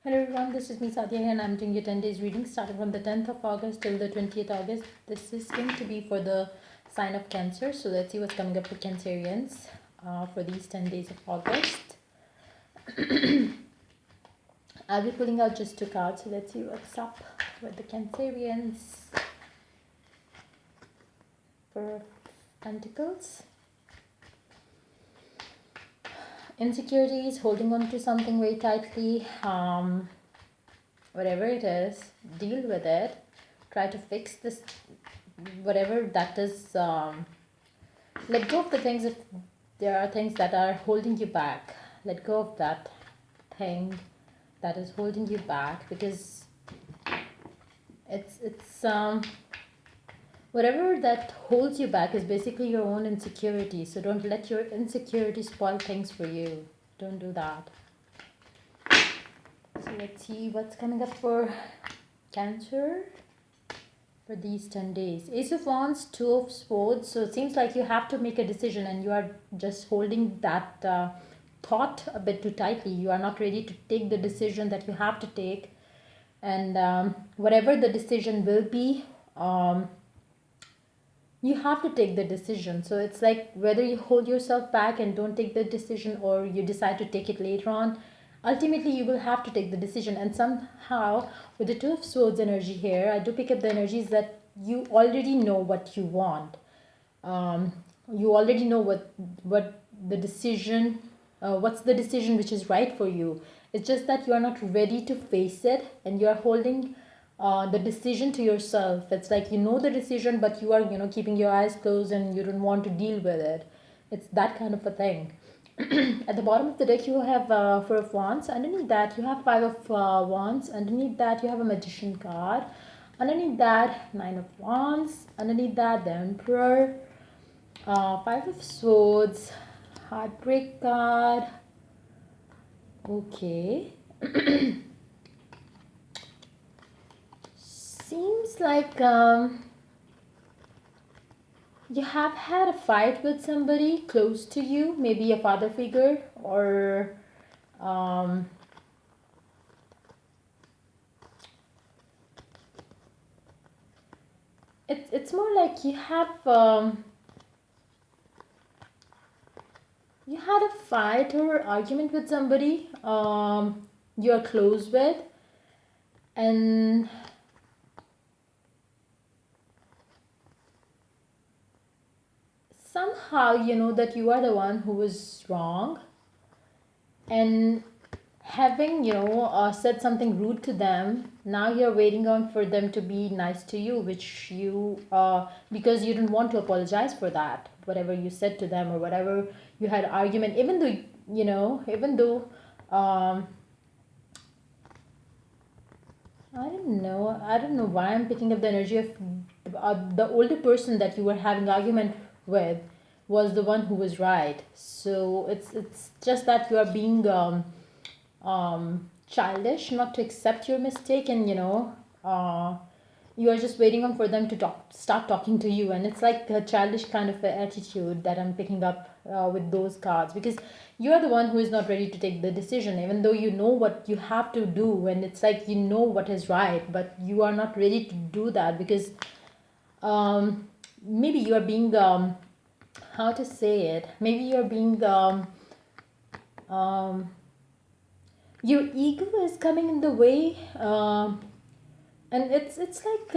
Hello everyone, this is me Sadia and I'm doing your 10 days reading starting from the 10th of August till the 20th August. This is going to be for the sign of Cancer. So let's see what's coming up for Cancerians for these 10 days of August. I'll be pulling out just two cards. So let's see what's up with the Cancerians for Pentacles. Insecurities, holding on to something very tightly, whatever it is, deal with it, try to fix this, whatever that is. Let go of the things. If there are things that are holding you back, let go of that thing that is holding you back, because it's whatever that holds you back is basically your own insecurity. So don't let your insecurity spoil things for you. Don't do that. So let's see what's coming up for Cancer for these 10 days. Ace of Wands, Two of Swords. So it seems like you have to make a decision and you are just holding that thought a bit too tightly. You are not ready to take the decision that you have to take. And whatever the decision will be, you have to take the decision. So it's like whether you hold yourself back and don't take the decision, or you decide to take it later on, ultimately you will have to take the decision. And somehow with the Two of Swords energy here, I do pick up the energies that you already know what you want. You already know what the decision, what's the decision which is right for you. It's just that you are not ready to face it and you are holding the decision to yourself. It's like you know the decision, but you are keeping your eyes closed and you don't want to deal with it. It's that kind of a thing. At the bottom of the deck you have Four of Wands. Underneath that you have Five of Wands. Underneath that you have a Magician card. Underneath that, Nine of Wands. Underneath that, the Emperor. Five of Swords. Heartbreak card. Okay. Seems like you have had a fight with somebody close to you, maybe a father figure, or um, it's more like you had a fight or argument with somebody you're close with, and somehow you know that you are the one who was wrong, and having said something rude to them, now you're waiting on for them to be nice to you, which you because you didn't want to apologize for that, whatever you said to them or whatever you had argument, even though um I don't know why I'm picking up the energy of the older person that you were having argument with was the one who was right. So it's just that you are being childish not to accept your mistake, and you are just waiting on for them to start talking to you, and it's like a childish kind of a attitude that I'm picking up with those cards, because you are the one who is not ready to take the decision, even though you know what you have to do, and it's like you know what is right, but you are not ready to do that because maybe you are being how to say it, maybe you're being um, your ego is coming in the way, and it's like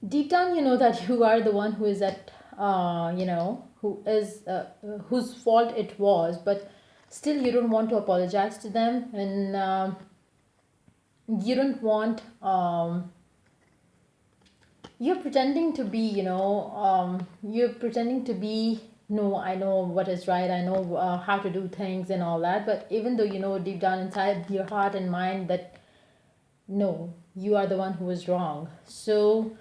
deep down you know that you are the one who is at who is whose fault it was, but still you don't want to apologize to them, and you don't want you're pretending to be you're pretending to be, no, I know what is right, I know how to do things and all that, but even though you know deep down inside your heart and mind that no, you are the one who is wrong. So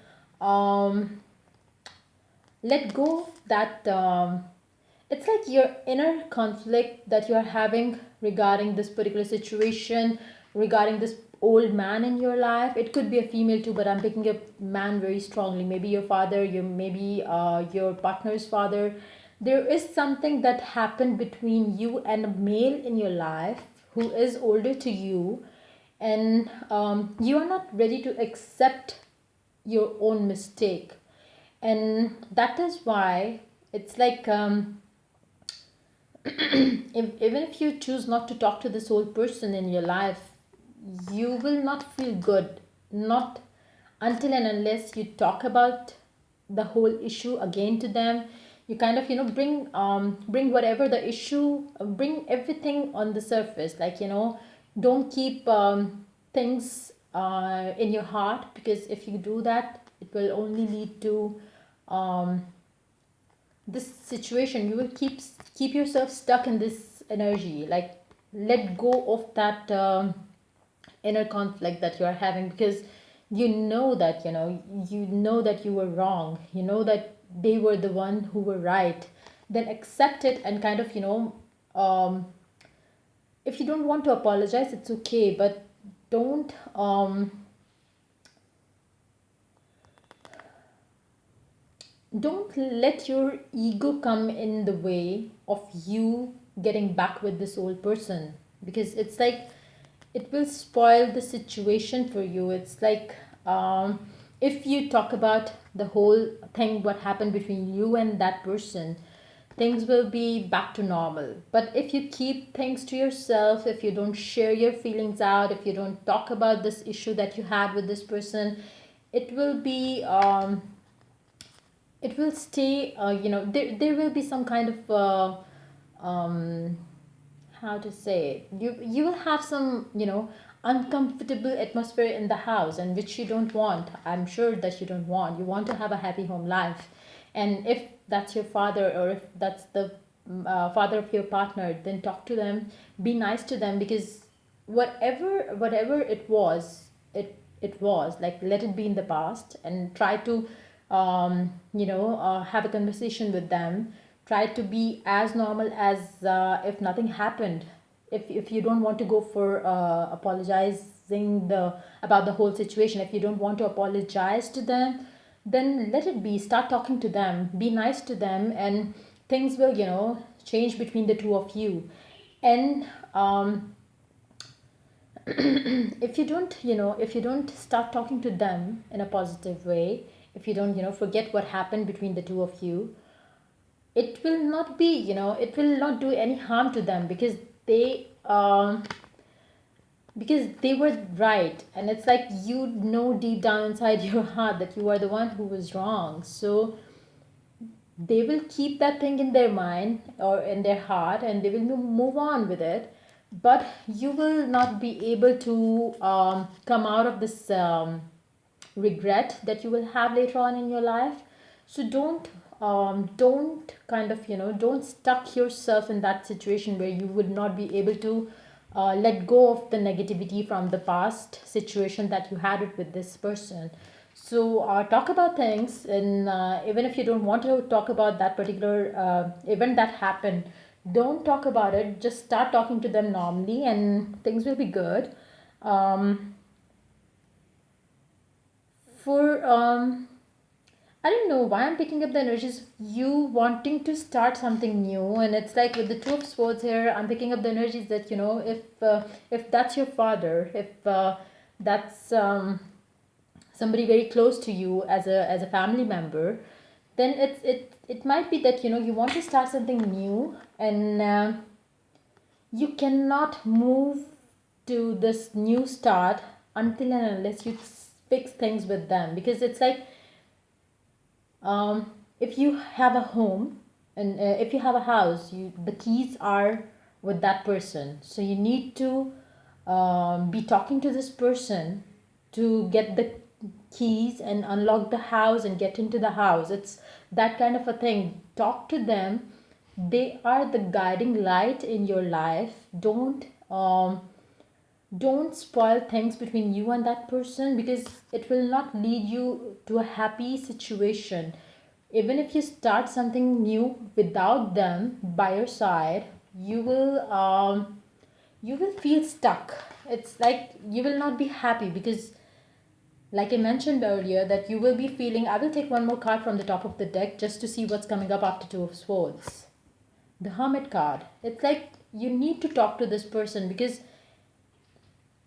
let go of that. It's like your inner conflict that you are having regarding this particular situation, regarding this old man in your life. It could be a female too, but I'm picking up man very strongly. Maybe your father, maybe your partner's father. There is something that happened between you and a male in your life who is older to you, and you are not ready to accept your own mistake. And that is why it's like, even if you choose not to talk to this old person in your life, you will not feel good, not until and unless you talk about the whole issue again to them. You kind of, bring whatever the issue, bring everything on the surface, like, don't keep things in your heart, because if you do that, it will only lead to um, this situation. You will keep yourself stuck in this energy. Like, let go of that inner conflict that you are having, because you know that you were wrong, you know that they were the one who were right. Then accept it, and kind of, um, if you don't want to apologize, it's okay, but don't let your ego come in the way of you getting back with this old person, because it's like, it will spoil the situation for you. It's like, if you talk about the whole thing, what happened between you and that person, things will be back to normal. But if you keep things to yourself, if you don't share your feelings out, if you don't talk about this issue that you had with this person, it will be it will stay, there will be some kind of um, how to say it, you will have some, uncomfortable atmosphere in the house, and which you don't want. I'm sure that you don't want. You want to have a happy home life. And if that's your father, or if that's the father of your partner, then talk to them, be nice to them, because whatever it was, like, let it be in the past, and try to have a conversation with them. Try to be as normal as if nothing happened. If you don't want to go for apologizing the about the whole situation, if you don't want to apologize to them, then let it be. Start talking to them, be nice to them, and things will, change between the two of you. And if you don't start talking to them in a positive way, if you don't, forget what happened between the two of you, it will not do any harm to them, because they were right. And it's like, deep down inside your heart that you are the one who was wrong. So they will keep that thing in their mind or in their heart, and they will move on with it. But you will not be able to come out of this regret that you will have later on in your life. So don't kind of, don't stuck yourself in that situation where you would not be able to let go of the negativity from the past situation that you had it with this person. So talk about things, and even if you don't want to talk about that particular event that happened, don't talk about it. Just start talking to them normally, and things will be good. Um, for I don't know why I'm picking up the energies of you wanting to start something new, and it's like with the two of swords here, I'm picking up the energies that, if that's your father, if that's somebody very close to you as a family member, then it might be that, you want to start something new, and you cannot move to this new start until and unless you fix things with them, because it's like, if you have a home, and if you have a house, the keys are with that person, so you need to be talking to this person to get the keys and unlock the house and get into the house. It's that kind of a thing. Talk to them. They are the guiding light in your life. Don't spoil things between you and that person, because it will not lead you to a happy situation. Even if you start something new without them by your side, you will feel stuck. It's like you will not be happy, because, like I mentioned earlier, that you will be feeling. I will take one more card from the top of the deck just to see what's coming up after two of swords. The hermit card. It's like you need to talk to this person, because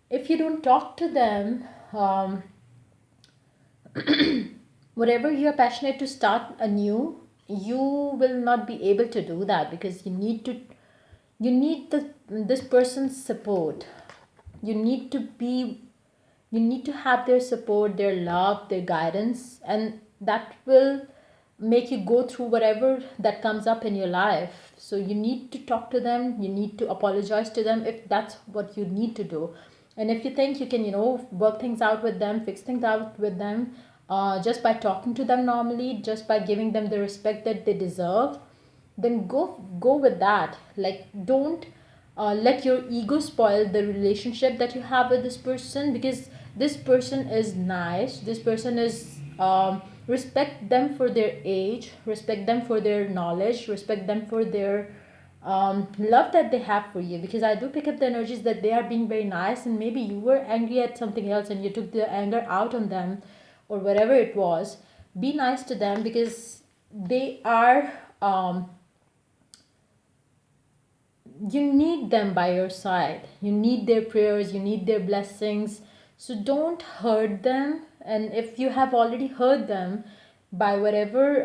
if you don't talk to them, um, whatever you are passionate to start anew, you will not be able to do that, because you need this person's support. You need to be, you need to have their support, their love, their guidance, and that will make you go through whatever that comes up in your life. So you need to talk to them, you need to apologize to them if that's what you need to do. And if you think you can, work things out with them, fix things out with them, just by talking to them normally, just by giving them the respect that they deserve, then go with that. Like, don't let your ego spoil the relationship that you have with this person, because this person is nice, this person is, respect them for their age, respect them for their knowledge, respect them for their love that they have for you. Because I do pick up the energies that they are being very nice, and maybe you were angry at something else and you took the anger out on them, or whatever it was. Be nice to them, because they are, you need them by your side, you need their prayers, you need their blessings. So don't hurt them. And if you have already hurt them by whatever,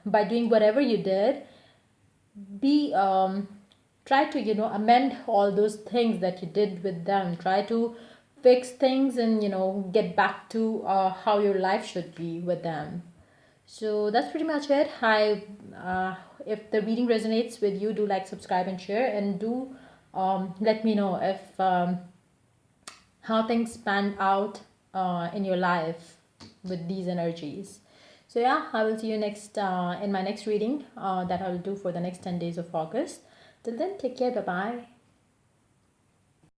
by doing whatever you did, be, try to, amend all those things that you did with them. Try to fix things, and get back to, how your life should be with them. So that's pretty much it. If the reading resonates with you, do like, subscribe, and share, and do, let me know if, how things pan out, in your life with these energies. So yeah, I will see you next, in my next reading, that I will do for the next 10 days of August. Till then, take care. Bye bye.